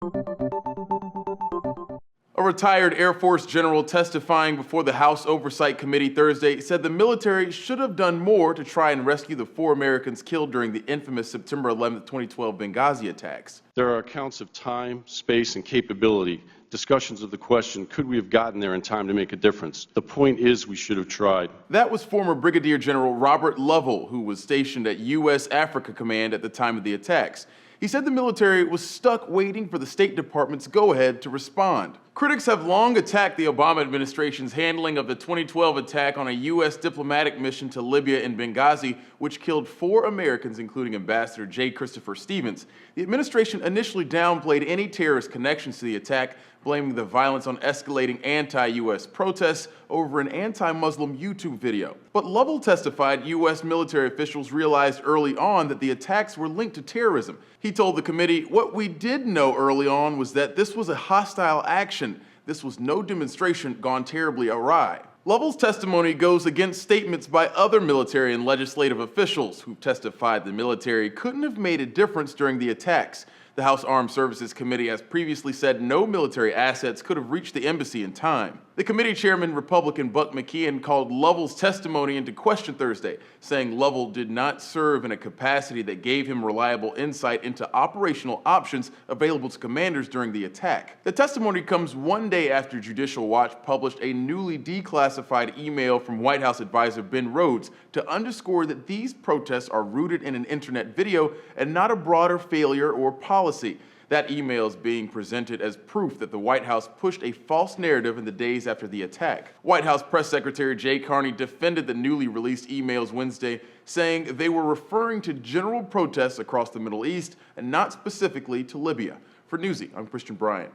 A retired Air Force general testifying before the House Oversight Committee Thursday said the military should have done more to try and rescue the 4 Americans killed during the infamous September 11, 2012 Benghazi attacks. There are accounts of time, space, and capability. Discussions of the question, could we have gotten there in time to make a difference? The point is we should have tried. That was former Brigadier General Robert Lovell, who was stationed at U.S. Africa Command at the time of the attacks. He said the military was stuck waiting for the State Department's go-ahead to respond. Critics have long attacked the Obama administration's handling of the 2012 attack on a U.S. diplomatic mission to Libya in Benghazi, which killed 4 Americans, including Ambassador J. Christopher Stevens. The administration initially downplayed any terrorist connections to the attack, blaming the violence on escalating anti-U.S. protests over an anti-Muslim YouTube video. But Lovell testified U.S. military officials realized early on that the attacks were linked to terrorism. He told the committee, "What we did know early on was that this was a hostile action. This was no demonstration gone terribly awry." Lovell's testimony goes against statements by other military and legislative officials who testified the military couldn't have made a difference during the attacks. The House Armed Services Committee has previously said no military assets could have reached the embassy in time. The committee chairman, Republican Buck McKeon, called Lovell's testimony into question Thursday, saying Lovell did not serve in a capacity that gave him reliable insight into operational options available to commanders during the attack. The testimony comes one day after Judicial Watch published a newly declassified email from White House advisor Ben Rhodes to underscore that these protests are rooted in an internet video and not a broader failure or policy. That email is being presented as proof that the White House pushed a false narrative in the days after the attack. White House Press Secretary Jay Carney defended the newly released emails Wednesday, saying they were referring to general protests across the Middle East and not specifically to Libya. For Newsy, I'm Christian Bryant.